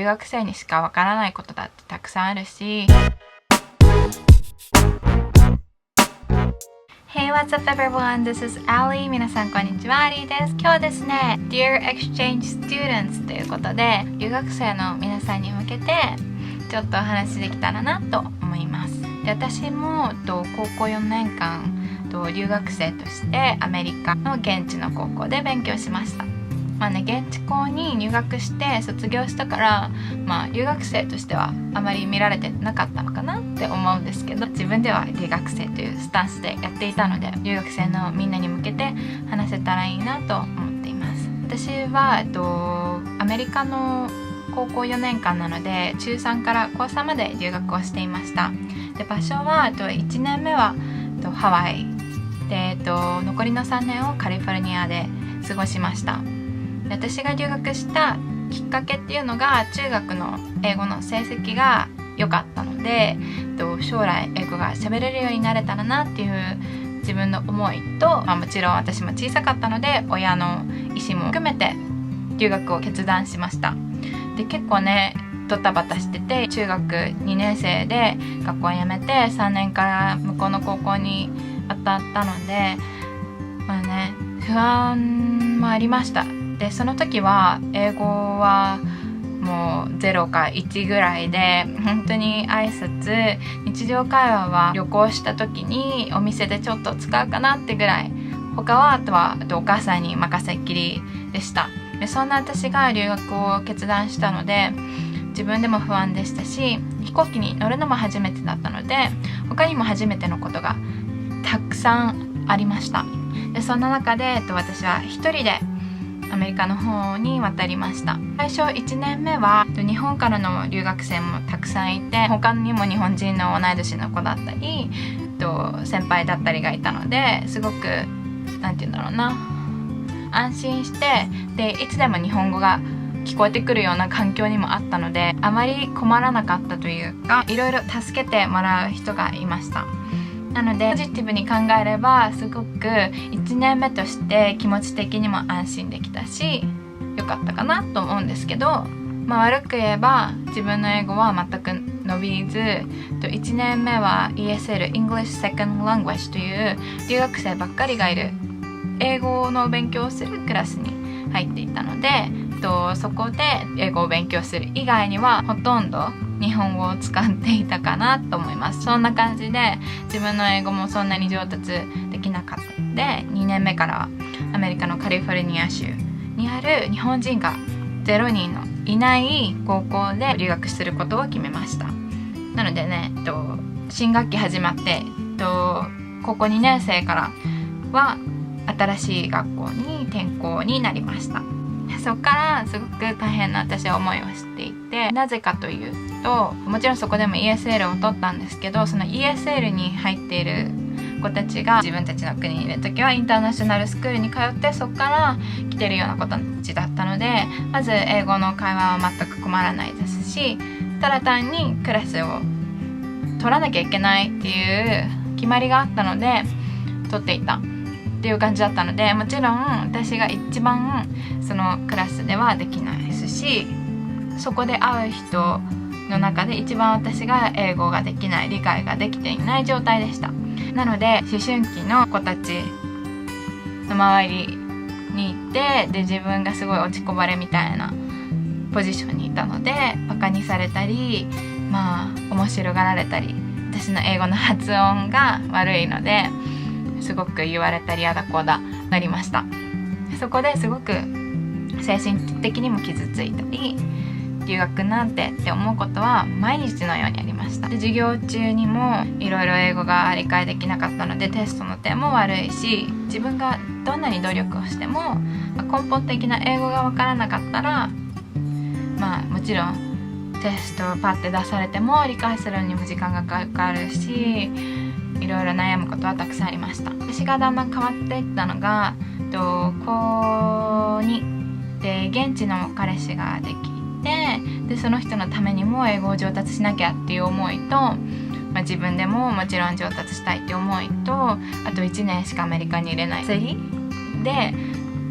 留学生にしかわからないことだってたくさんあるし。Hey, what's up everyone? This is Ali. 皆さんこんにちは、Ali です。今日ですね、Dear Exchange Students ということで、留学生の皆さんに向けてちょっとお話できたらなと思います。で、私も高校4年間留学生としてアメリカの現地の高校で勉強しました。現地校に入学して卒業したから、留学生としてはあまり見られてなかったのかなって思うんですけど、自分では留学生というスタンスでやっていたので、留学生のみんなに向けて話せたらいいなと思っています。私はアメリカの高校4年間なので、中3から高3まで留学をしていました。で、場所は1年目はハワイで、残りの3年をカリフォルニアで過ごしました。私が留学したきっかけっていうのが、中学の英語の成績が良かったので、将来英語が喋れるようになれたらなっていう自分の思いと、もちろん私も小さかったので親の意思も含めて留学を決断しました。で、結構ねドタバタしてて、中学2年生で学校を辞めて3年から向こうの高校に当たったので、不安もありました。で、その時は英語はもう0か1ぐらいで、本当に挨拶、日常会話は旅行した時にお店でちょっと使うかなってぐらい、他はあとはお母さんに任せっきりでした。で、そんな私が留学を決断したので、自分でも不安でしたし、飛行機に乗るのも初めてだったので、他にも初めてのことがたくさんありました。で、そんな中で私は一人でアメリカの方に渡りました。最初1年目は日本からの留学生もたくさんいて、他にも日本人の同い年の子だったり先輩だったりがいたので、すごく安心して、でいつでも日本語が聞こえてくるような環境にもあったので、あまり困らなかったというか、いろいろ助けてもらう人がいました。なのでポジティブに考えれば、すごく1年目として気持ち的にも安心できたし、良かったかなと思うんですけど、悪く言えば自分の英語は全く伸びず、1年目は ESL English Second Language という留学生ばっかりがいる英語の勉強をするクラスに入っていたので、そこで英語を勉強する以外にはほとんど日本語を使っていたかなと思います。そんな感じで自分の英語もそんなに上達できなかったので、2年目からはアメリカのカリフォルニア州にある日本人が0人のいない高校で留学することを決めました。なのでね、新学期始まって、高校2年生からは新しい学校に転校になりました。そこからすごく大変な私は思いをしていて、なぜかというと、もちろんそこでも ESL を取ったんですけど、その ESL に入っている子たちが自分たちの国にいる時はインターナショナルスクールに通って、そこから来てるような子たちだったので、まず英語の会話は全く困らないですし、ただ単にクラスを取らなきゃいけないっていう決まりがあったので取っていたっていう感じだったので、もちろん私が一番そのクラスではできないですし、そこで会う人の中で一番私が英語ができない、理解ができていない状態でした。なので思春期の子たちの周りに行って、で自分がすごい落ちこぼれみたいなポジションにいたので、バカにされたり、面白がられたり、私の英語の発音が悪いのですごく言われたり、あだこうだなりました。そこですごく精神的にも傷ついたり、留学なんてって思うことは毎日のようにありました。で、授業中にもいろいろ英語が理解できなかったので、テストの点も悪いし、自分がどんなに努力をしても根本的な英語が分からなかったら、もちろんテストをパッて出されても理解するのにも時間がかかるし、いろいろ悩むことはたくさんありました。私がだんだん変わっていったのが、高2で現地の彼氏ができて、でその人のためにも英語を上達しなきゃっていう思いと、自分でももちろん上達したいっていう思いと、あと1年しかアメリカにいれないで、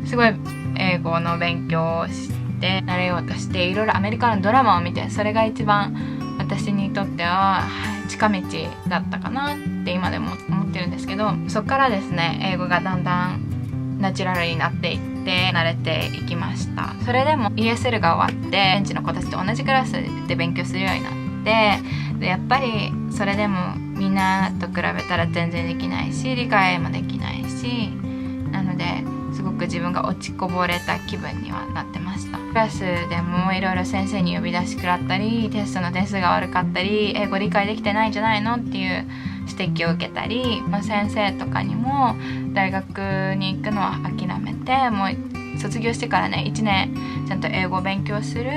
すごい英語の勉強をしてて慣れようとして、いろいろアメリカのドラマを見て、それが一番私にとっては近道だったかなって今でも思ってるんですけど、そこからですね英語がだんだんナチュラルになっていって慣れていきました。それでも ESL が終わって現地の子たちと同じクラスで勉強するようになって、でやっぱりそれでもみんなと比べたら全然できないし、理解もできないし、なのですごく自分が落ちこぼれた気分にはなってました。クラスでもいろいろ先生に呼び出し食らったり、テストの点数が悪かったり、英語理解できてないんじゃないのっていう指摘を受けたり、先生とかにも大学に行くのは諦めて、もう卒業してからね1年ちゃんと英語を勉強する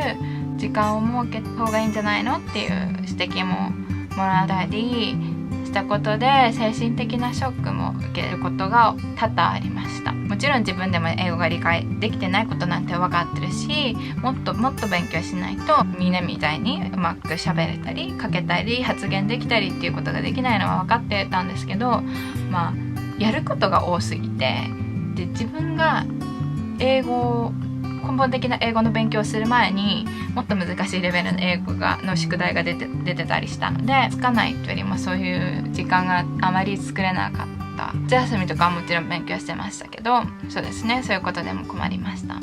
時間を設けた方がいいんじゃないのっていう指摘ももらったりしたことで、精神的なショックも受けることが多々ありました。もちろん自分でも英語が理解できてないことなんて分かってるし、もっともっと勉強しないとみんなみたいにうまく喋れたり書けたり発言できたりっていうことができないのは分かってたんですけど、やることが多すぎて、で自分が根本的な英語の勉強をする前にもっと難しいレベルの英語の宿題が出てたりしたので、つかないというよりもそういう時間があまり作れなかった。夏休みとかはもちろん勉強してましたけど、そうですね、そういうことでも困りました。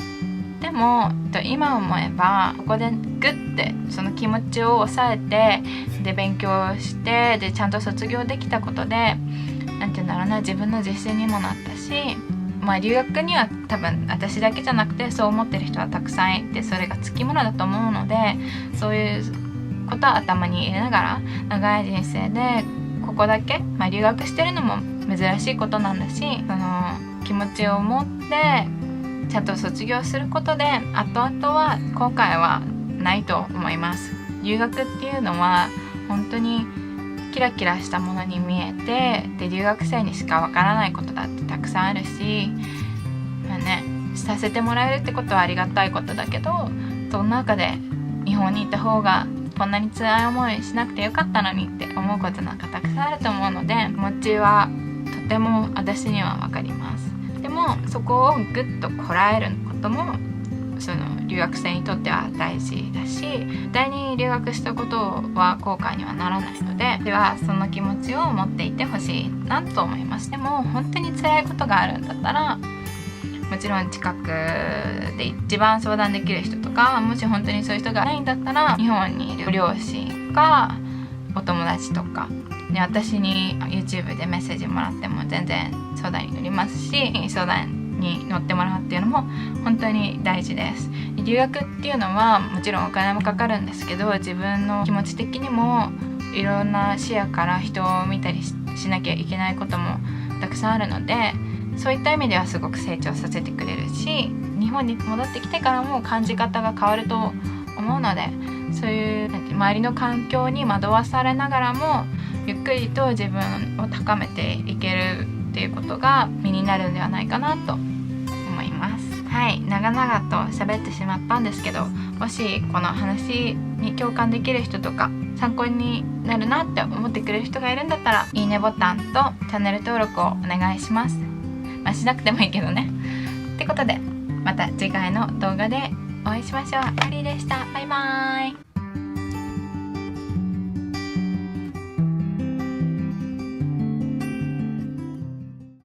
でも今思えばここでグッてその気持ちを抑えて、で勉強してでちゃんと卒業できたことで、なんていうんだろうな、自分の自信にもなったし、留学には多分私だけじゃなくてそう思ってる人はたくさんいて、それがつきものだと思うので、そういうことは頭に入れながら長い人生でここだけ、留学してるのも珍しいことなんだし、その気持ちを持ってちゃんと卒業することで後々は後悔はないと思います。留学っていうのは本当にキラキラしたものに見えて、で留学生にしかわからないことだってたくさんあるし、させてもらえるってことはありがたいことだけど、その中で日本にいた方がこんなに辛い思いしなくてよかったのにって思うことなんかたくさんあると思うので、気持ちはとても私にはわかります。でもそこをぐっとこらえることもその留学生にとっては大事だし、絶対に留学したことは後悔にはならないのではその気持ちを持っていてほしいなと思います。でも本当に辛いことがあるんだったら、もちろん近くで一番相談できる人とか、もし本当にそういう人がないんだったら日本にいる両親かお友達とかで、私に YouTube でメッセージもらっても全然相談に乗りますし、相談に乗ってもらうっていうのも本当に大事です。留学っていうのはもちろんお金もかかるんですけど、自分の気持ち的にもいろんな視野から人を見たり しなきゃいけないこともたくさんあるので、そういった意味ではすごく成長させてくれるし、日本に戻ってきてからも感じ方が変わると思うので、そういう周りの環境に惑わされながらもゆっくりと自分を高めていけるっていうことが身になるんではないかなと思います。はい、長々と喋ってしまったんですけど、もしこの話に共感できる人とか参考になるなって思ってくれる人がいるんだったら、いいねボタンとチャンネル登録をお願いします。しなくてもいいけどね。ってことでまた次回の動画でお会いしましょう。アリーでした。バイバーイ。